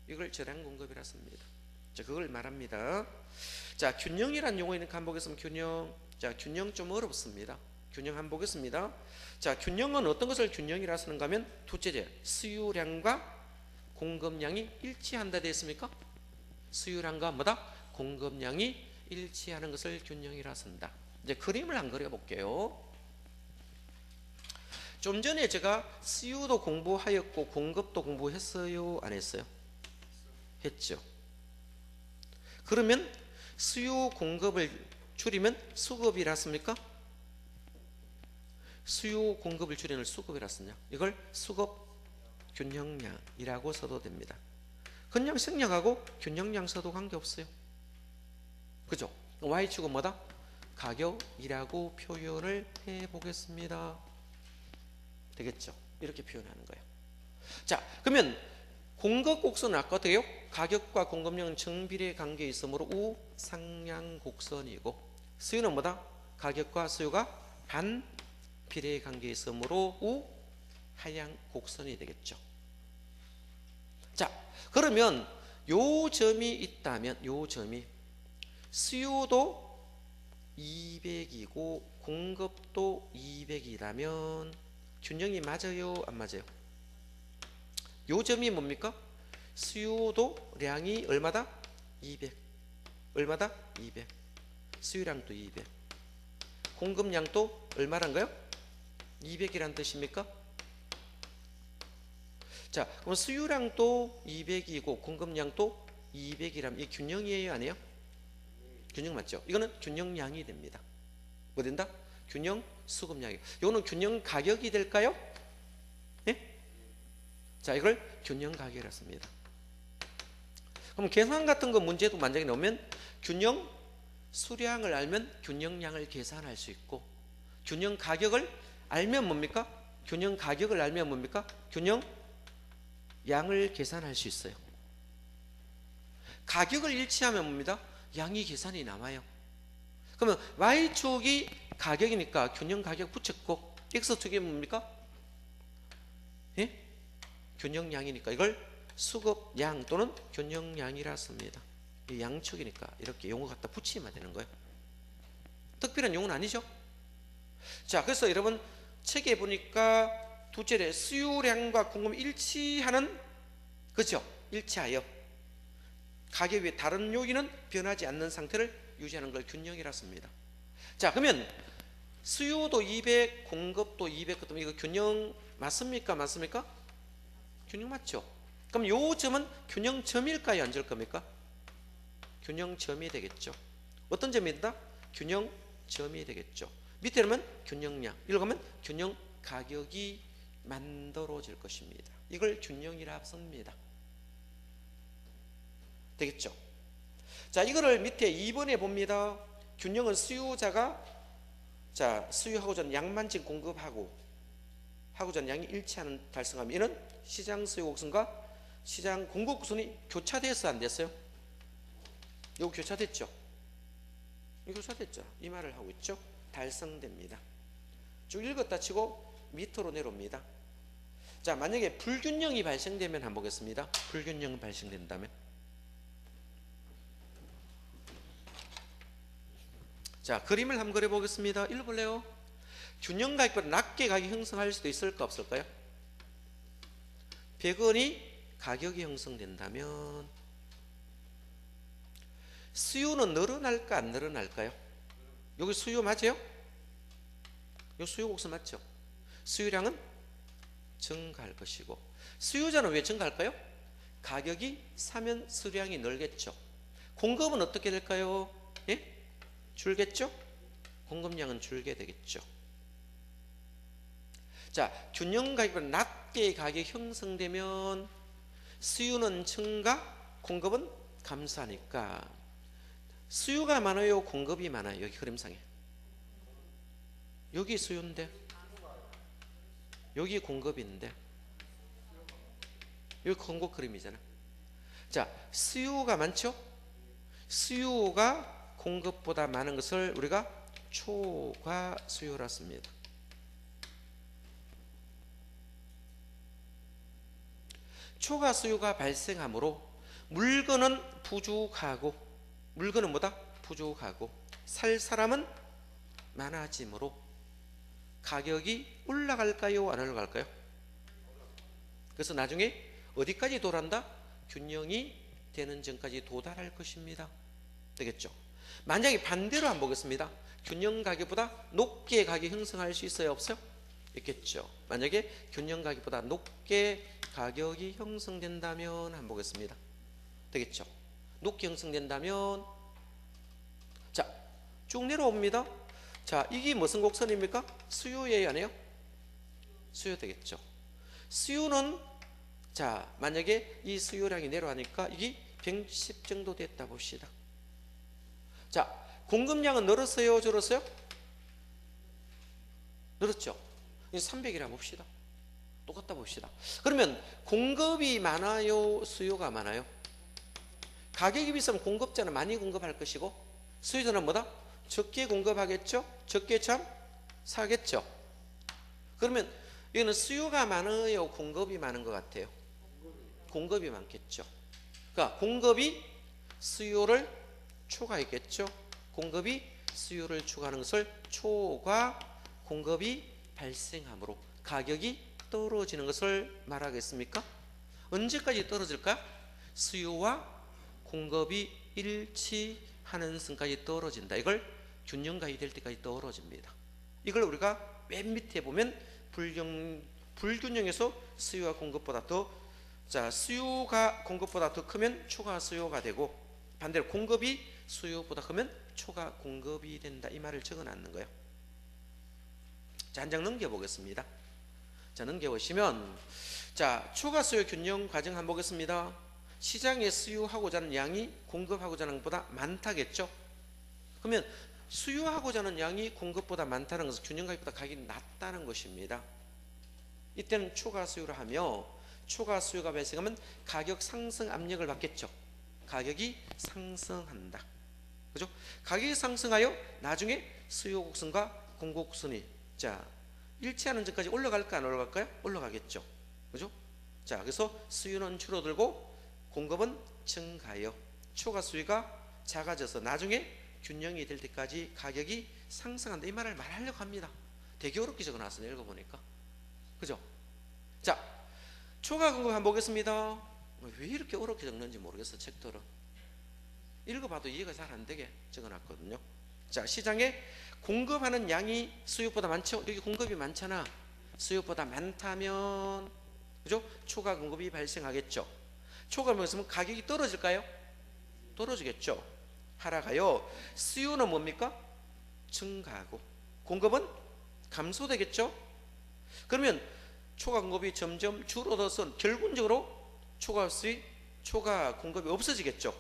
이걸 저량 공급이라 씁니다. 자, 그걸 말합니다. 자, 균형이란 용어에는 한번 보겠습니다. 균형. 자, 균형 좀 어렵습니다. 균형 한번 보겠습니다. 자, 균형은 어떤 것을 균형이라 쓰는가 하면, 둘째째, 수요량과 공급량이 일치한다 되어 있습니까? 수요량과 뭐다? 공급량이 일치하는 것을 균형이라 쓴다. 이제 그림을 한 그려 볼게요. 좀 전에 제가 수요도 공부하였고 공급도 공부했어요? 안 했어요? 했죠. 그러면 수요 공급을 줄이면 수급이라 씁니까? 수요 공급을 줄이는 수급이라 쓰냐? 이걸 수급 균형량이라고 써도 됩니다. 그냥 생략하고 균형량 써도 관계없어요. 그죠? Y축은 뭐다? 가격이라고 표현을 해보겠습니다. 되겠죠? 이렇게 표현하는 거예요. 자, 그러면 공급 곡선은 아까 어때요? 가격과 공급량은 정비례 관계에 있으므로 우상향 곡선이고, 수요는 뭐다? 가격과 수요가 반비례 관계에 있으므로 우하향 곡선이 되겠죠. 자, 그러면 요 점이 있다면, 요 점이 수요도 200이고 공급도 200이라면 균형이 맞아요? 안 맞아요? 요 점이 뭡니까? 수요도 량이 얼마다? 200. 얼마다? 200. 수요량도 200. 공급량도 얼마란가요? 200이란 뜻입니까? 자, 그럼 수요량도 200이고 공급량도 200이라면 이 균형이에요? 아니에요? 균형 맞죠? 이거는 균형량이 됩니다. 뭐 된다? 균형 수급량이. 이거는 균형 가격이 될까요? 예? 자, 이걸 균형 가격이라 씁니다. 그럼 계산 같은 거 문제도 만약에 나오면 균형 수량을 알면 균형량을 계산할 수 있고, 균형 가격을 알면 뭡니까? 균형 가격을 알면 뭡니까? 균형 양을 계산할 수 있어요. 가격을 일치하면 뭡니다? 양이 계산이 남아요. 그러면 Y축이 가격이니까 균형 가격 붙였고, X축이 뭡니까? 예? 균형량이니까 이걸 수급량 또는 균형량이라 씁니다. 이 양축이니까 이렇게 용어 갖다 붙이면 되는 거예요. 특별한 용어는 아니죠. 자, 그래서 여러분 책에 보니까 둘째에 수요량과 공급이 일치하는, 그렇죠? 일치하여 가격 외 다른 요인은 변하지 않는 상태를 유지하는 걸 균형이라 씁니다. 자, 그러면 수요도 200, 공급도 200, 그러면 이거 균형 맞습니까? 맞습니까? 균형 맞죠? 그럼 요 점은 균형점일까요? 안 될 겁니까? 균형점이 되겠죠. 어떤 점이 된다? 균형점이 되겠죠. 밑에 보면 균형량, 읽으면 균형 가격이 만들어질 것입니다. 이걸 균형이라 씁니다. 되겠죠? 자, 이거를 밑에 2번에 봅니다. 균형은 수요자가, 자, 수요하고자 하는 양만 지금 공급하고 하고자 하는 양이 일치하는 달성하면 이는 시장 수요 곡선과 시장 공급 곡선이 교차됐어 안 됐어요? 이거 교차됐죠? 이거 교차됐죠? 이 말을 하고 있죠? 달성됩니다. 쭉 읽었다 치고 밑으로 내려옵니다. 자, 만약에 불균형이 발생되면 한번 보겠습니다. 불균형이 발생된다면, 자, 그림을 한번 그려보겠습니다. 읽어볼래요? 균형 가격보다 낮게 가격이 형성할 수도 있을까 없을까요? 100원이 가격이 형성된다면 수요는 늘어날까 안 늘어날까요? 여기 수요 맞아요? 여기 수요 곡선 맞죠? 수요량은 증가할 것이고, 수요자는 왜 증가할까요? 가격이 사면 수량이 늘겠죠. 공급은 어떻게 될까요? 예? 줄겠죠? 공급량은 줄게 되겠죠. 자, 균형 가격보다 낮게 가격이 형성되면 수요는 증가, 공급은 감소하니까 수요가 많아요, 공급이 많아요? 여기 그림상에 여기 수요인데 여기 공급인데 여기 공급 그림이잖아. 자, 수요가 많죠? 수요가 공급보다 많은 것을 우리가 초과 수요라 씁니다. 초과 수요가 발생하므로 물건은 부족하고, 물건은 뭐다? 부족하고 살 사람은 많아지므로 가격이 올라갈까요? 안 올라갈까요? 그래서 나중에 어디까지 도달한다? 균형이 되는 점까지 도달할 것입니다. 되겠죠? 만약에 반대로 한번 보겠습니다. 균형 가격보다 높게 가격이 형성할 수 있어요? 없어요? 있겠죠. 만약에 균형 가격보다 높게 가격이 형성된다면 한번 보겠습니다. 되겠죠? 높게 형성된다면 자, 쭉 내려옵니다. 자, 이게 무슨 곡선입니까? 수요예요, 아니에요? 수요 되겠죠. 수요는 자, 만약에 이 수요량이 내려가니까 이게 110 정도 됐다 봅시다. 자, 공급량은 늘었어요, 줄었어요? 늘었죠. 300이라 봅시다. 똑같다 봅시다. 그러면 공급이 많아요, 수요가 많아요? 가격이 비싸면 공급자는 많이 공급할 것이고 수요자는 뭐다? 적게 공급하겠죠? 적게 참 사겠죠. 그러면 여기는 수요가 많아요, 공급이 많은 것 같아요? 공급이 많겠죠. 그러니까 공급이 수요를 초과했겠죠. 공급이 수요를 초과하는 것을 초과 공급이 발생하므로 가격이 떨어지는 것을 말하겠습니까? 언제까지 떨어질까? 수요와 공급이 일치하는 순간까지 떨어진다. 이걸 균형가격이 될 때까지 떨어집니다. 이걸 우리가 맨 밑에 보면 불균형에서 수요와 공급보다 더, 자, 수요가 공급보다 더 크면 초과 수요가 되고 반대로 공급이 수요보다 크면 초과 공급이 된다. 이 말을 적어놨는 거예요. 자, 한 장 넘겨보겠습니다. 자, 넘겨보시면 자, 초과 수요 균형 과정 한번 보겠습니다. 시장에 수요하고자 하는 양이 공급하고자 하는 것보다 많다겠죠. 그러면 수요하고자 하는 양이 공급보다 많다는 것은 균형 가격보다 가격이 낮다는 것입니다. 이때는 초과 수요를 하며 초과 수요가 발생하면 가격 상승 압력을 받겠죠. 가격이 상승한다. 그죠? 가격이 상승하여 나중에 수요 곡선과 공급 곡선이 자, 일치하는 점까지 올라갈까 안 올라갈까요? 올라가겠죠. 그죠? 자, 그래서 수요는 줄어들고 공급은 증가하여 초과 수요가 작아져서 나중에 균형이 될 때까지 가격이 상승한다. 이 말을 말하려고 합니다. 되게 어렵게 적어놨어요. 읽어보니까. 그죠? 자, 초과 공급 한번 보겠습니다. 왜 이렇게 어렵게 적는지 모르겠어. 책들은 읽어봐도 이해가 잘 안 되게 적어놨거든요. 자, 시장에 공급하는 양이 수요보다 많죠. 여기 공급이 많잖아. 수요보다 많다면 그죠? 초과 공급이 발생하겠죠. 초과 공급이 가격이 떨어질까요? 떨어지겠죠. 하락하여 수요는 뭡니까? 증가하고 공급은 감소되겠죠. 그러면 초과 공급이 점점 줄어들어서 결국적으로 초과 공급이 없어지겠죠.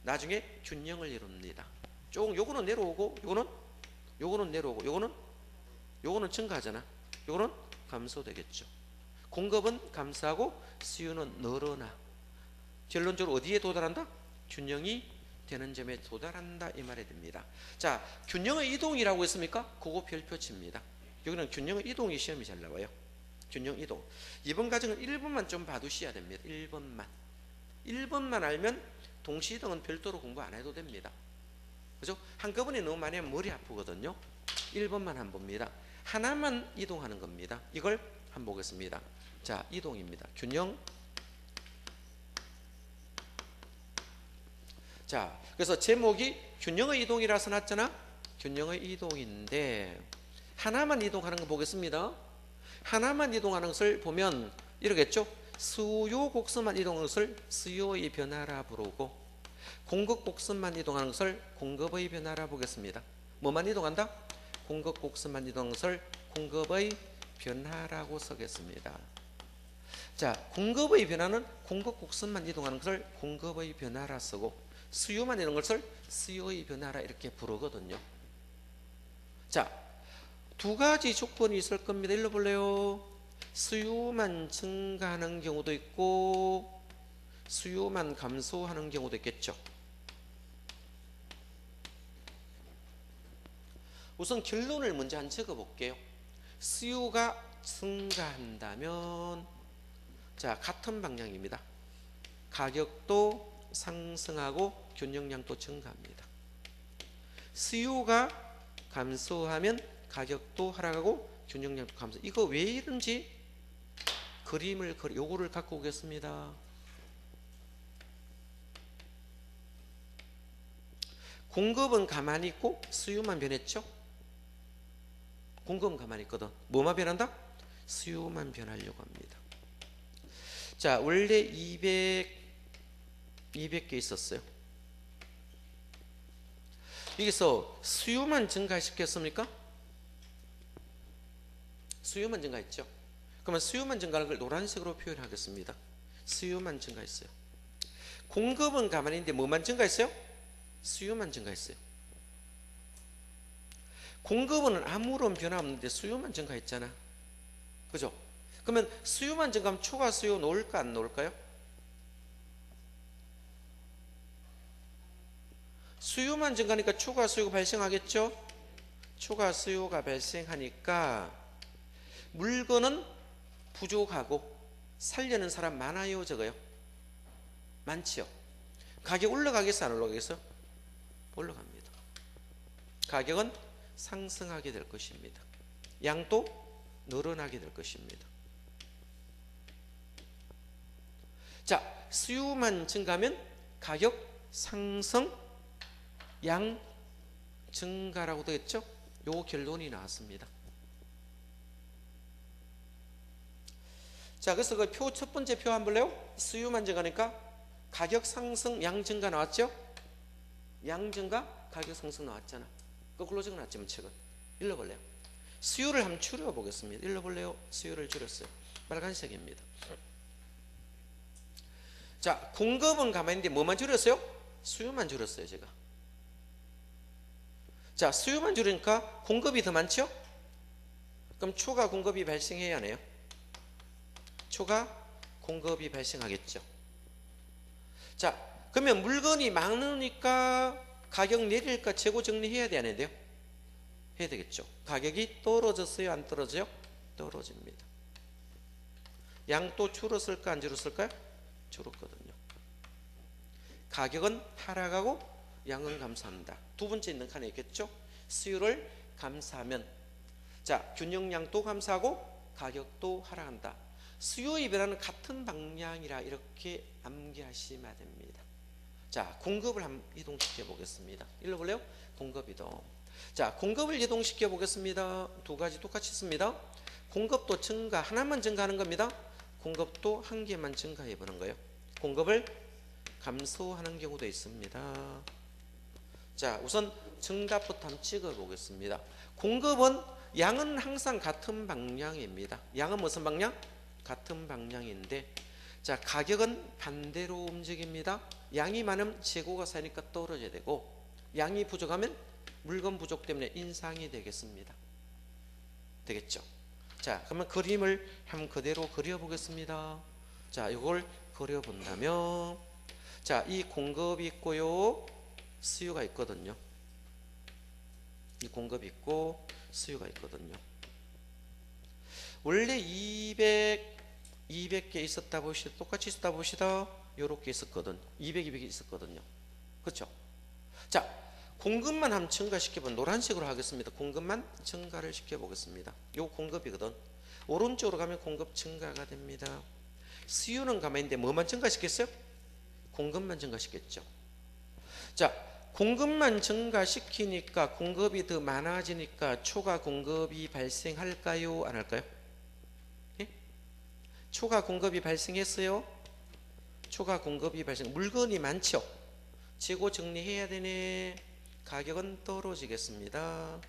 나중에 균형을 이룹니다. 조금 요거는 내려오고 요거는 내려오고 요거는 증가하잖아. 요거는 감소되겠죠. 공급은 감소하고 수요는 늘어나. 결론적으로 어디에 도달한다? 균형이 되는 점에 도달한다. 이 말이 됩니다. 자, 균형의 이동이라고 했습니까? 그거 별표치입니다. 여기는 균형의 이동이 시험이 잘 나와요. 균형 이동. 이번 과정은 1번만 좀 봐두셔야 됩니다. 1번만 알면 동시이동은 별도로 공부 안 해도 됩니다. 그죠? 한꺼번에 너무 많이 하면 머리 아프거든요. 1번만 한번 봅니다. 하나만 이동하는 겁니다. 이걸 한번 보겠습니다. 자, 이동입니다. 균형. 자, 그래서 제목이 균형의 이동이라 써놨잖아. 균형의 이동인데 하나만 이동하는 거 보겠습니다. 하나만 이동하는 것을 보면 이러겠죠. 수요 곡선만 이동하는 것을 수요의 변화라 부르고 공급 곡선만 이동하는 것을 공급의 변화라 보겠습니다. 뭐만 이동한다? 공급 곡선만 이동하는 것을 공급의 변화라고 쓰겠습니다. 자, 공급의 변화는 공급 곡선만 이동하는 것을 공급의 변화라 쓰고 수요만 이런 것을 수요의 변화라 이렇게 부르거든요. 자, 두 가지 조건이 있을 겁니다. 읽어볼래요? 수요만 증가하는 경우도 있고 수요만 감소하는 경우도 있겠죠. 우선 결론을 먼저 한 적어 볼게요. 수요가 증가한다면 자, 같은 방향입니다. 가격도 상승하고 균형량도 증가합니다. 수요가 감소하면 가격도 하락하고 균형량도 감소. 이거 왜 이런지 그림을 요거를 갖고 오겠습니다. 공급은 가만히 있고 수요만 변했죠. 공급은 가만히 있거든. 뭐만 변한다? 수요만 변하려고 합니다. 자, 원래 200개 있었어요. 여기서 수요만 증가시켰습니까? 수요만 증가했죠. 그러면 수요만 증가하는 걸 노란색으로 표현하겠습니다. 수요만 증가했어요. 공급은 가만히 있는데 뭐만 증가했어요? 수요만 증가했어요. 공급은 아무런 변화 없는데 수요만 증가했잖아. 그죠? 그러면 수요만 증가하면 초과 수요 놓을까 안 놓을까요? 수요만 증가하니까 초과 수요가 발생하겠죠? 초과 수요가 발생하니까 물건은 부족하고 살려는 사람 많아요, 적어요? 많지요. 가격 올라가겠어, 안 올라가겠어? 올라갑니다. 가격은 상승하게 될 것입니다. 양도 늘어나게 될 것입니다. 자, 수요만 증가하면 가격 상승, 양 증가라고 되겠죠? 요 결론이 나왔습니다. 자, 그래서 그 표 첫 번째 표 한번 볼래요? 수요만 증가하니까 가격 상승, 양 증가 나왔죠? 양 증가, 가격 상승 나왔잖아. 거꾸로 적어놨지만 책은. 읽어볼래요? 수요를 한번 줄여보겠습니다. 읽어볼래요? 수요를 줄였어요. 빨간색입니다. 자, 공급은 가만히 있는데 뭐만 줄였어요? 수요만 줄였어요, 제가. 자, 수요만 줄이니까 공급이 더 많죠? 그럼 초과 공급이 발생해야 하네요. 초과 공급이 발생하겠죠. 자, 그러면 물건이 많으니까 가격 내릴까 재고 정리해야 돼, 안 해야 돼요? 해야 되겠죠. 가격이 떨어졌어요, 안 떨어져요? 떨어집니다. 양도 줄었을까 안 줄었을까요? 줄었거든요. 가격은 하락하고 양은 감소한다. 두 번째 있는 칸에 있겠죠. 수요를 감소하면 자, 균형량도 감소하고 가격도 하락한다. 수요의 변화는 같은 방향이라 이렇게 암기하시면 됩니다. 자, 공급을 한번 이동시켜 보겠습니다. 읽어볼래요? 공급 이동. 자, 공급을 이동시켜 보겠습니다. 두 가지 똑같이 씁니다. 공급도 증가, 하나만 증가하는 겁니다. 공급도 한 개만 증가해 보는 거예요. 공급을 감소하는 경우도 있습니다. 자, 우선 정답부터 한번 찍어 보겠습니다. 공급은 양은 항상 같은 방향입니다. 양은 무슨 방향? 같은 방향인데 자, 가격은 반대로 움직입니다. 양이 많으면 재고가 쌓이니까 떨어져야 되고 양이 부족하면 물건 부족 때문에 인상이 되겠습니다. 되겠죠? 자, 그러면 그림을 한번 그대로 그려보겠습니다. 자, 이걸 그려본다면 자, 이 공급이 있고요, 수요가 있거든요. 이 공급이 있고 수요가 있거든요. 원래 200개 있었다 보시다, 똑같이 있었다 보시다, 요렇게 있었거든. 200, 200이 있었거든요. 그렇죠? 자, 공급만 한번 증가시켜보면 노란색으로 하겠습니다. 공급만 증가를 시켜보겠습니다. 요 공급이거든. 오른쪽으로 가면 공급 증가가 됩니다. 수요는 가만히 있는데 뭐만 증가시켰어요? 공급만 증가시켰죠. 자, 공급만 증가시키니까 공급이 더 많아지니까 초과 공급이 발생할까요? 안 할까요? 예? 초과 공급이 발생했어요? 초과 공급이 발생. 물건이 많죠? 재고 정리해야 되네. 가격은 떨어지겠습니다.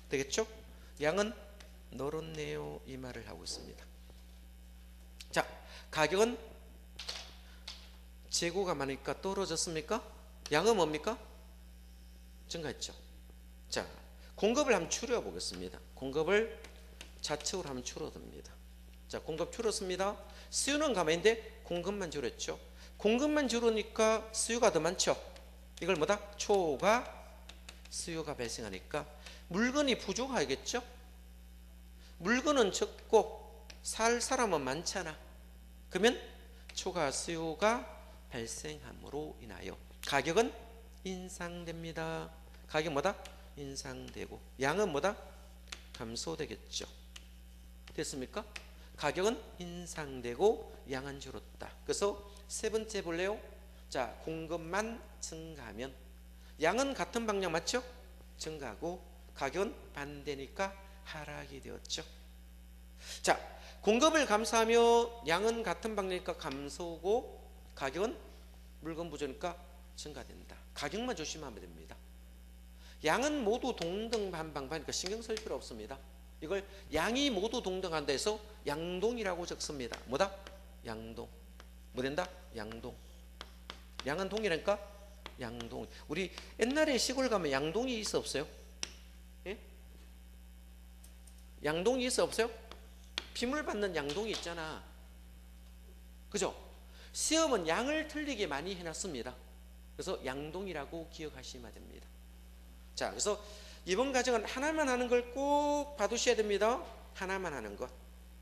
되겠죠? 양은 늘었네요. 이 말을 하고 있습니다. 자, 가격은 재고가 많으니까 떨어졌습니까? 양은 뭡니까? 증가했죠. 자, 공급을 한번 줄여보겠습니다. 공급을 좌측으로 한번 줄어듭니다. 자, 공급 줄었습니다. 수요는 가만인데 공급만 줄였죠. 공급만 줄으니까 수요가 더 많죠. 이걸 뭐다? 초과 수요가 발생하니까 물건이 부족하겠죠. 물건은 적고 살 사람은 많잖아. 그러면 초과 수요가 발생함으로 인하여 가격은 인상됩니다. 가격 뭐다? 인상되고 양은 뭐다? 감소되겠죠. 됐습니까? 가격은 인상되고 양은 줄었다. 그래서 세 번째 볼래요? 자, 공급만 증가하면 양은 같은 방향 맞죠? 증가하고 가격은 반대니까 하락이 되었죠. 자, 공급을 감소하며 양은 같은 방향이니까 감소고 가격은 물건 부족이니까 증가된다. 가격만 조심하면 됩니다. 양은 모두 동등반방반이니까 신경 쓸 필요 없습니다. 이걸 양이 모두 동등한다 해서 양동이라고 적습니다. 뭐다? 양동. 뭐 된다? 양동. 양은 동이라니까 양동. 우리 옛날에 시골 가면 양동이 있어 없어요? 예? 양동이 있어 없어요? 빔을 받는 양동이 있잖아. 그죠? 시험은 양을 틀리게 많이 해놨습니다. 그래서 양동이라고 기억하시면 됩니다. 자, 그래서 이번 과정은 하나만 하는 걸 꼭 봐두셔야 됩니다. 하나만 하는 것.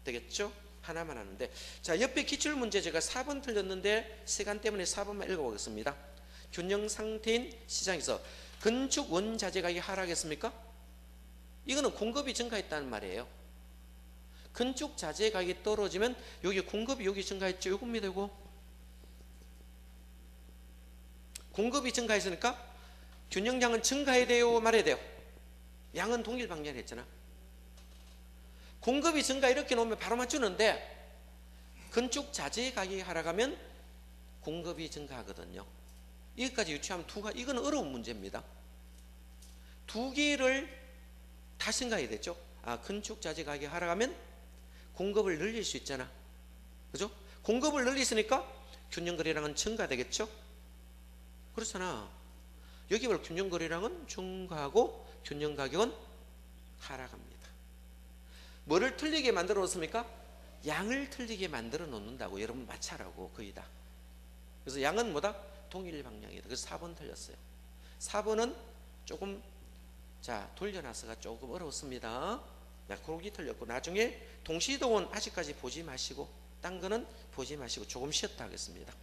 되겠죠? 하나만 하는데. 자, 옆에 기출문제 제가 4번 틀렸는데 시간 때문에 4번만 읽어보겠습니다. 균형 상태인 시장에서 건축 원자재 가격이 하락했습니까? 이거는 공급이 증가했다는 말이에요. 건축 자재 가격이 떨어지면 여기 공급이 여기 증가했죠. 요겁니다. 이거. 공급이 증가했으니까 균형량은 증가해야 돼요? 말해야 돼요? 양은 동일 방향을 했잖아. 공급이 증가 이렇게 놓으면 바로 맞추는데 건축 자재 가격이 하락하면 공급이 증가하거든요. 여기까지 유추하면 이건 어려운 문제입니다. 두 개를 다 생각해야 되죠. 아, 건축 자재 가격이 하락하면 공급을 늘릴 수 있잖아. 그죠? 공급을 늘리니까 균형 거래량은 증가되겠죠. 그렇잖아. 여기 볼 균형 거래량은 증가하고 균형 가격은 하락합니다. 뭐를 틀리게 만들어 놓습니까? 양을 틀리게 만들어 놓는다고. 여러분 마찰하고 거의 다. 그래서 양은 뭐다? 동일 방향이다. 그래서 4번 틀렸어요. 4번은 조금 자 돌려놔서가 조금 어렵습니다. 그러기 틀렸고 나중에 동시동은 아직까지 보지 마시고 딴 거는 보지 마시고 조금 쉬었다 하겠습니다.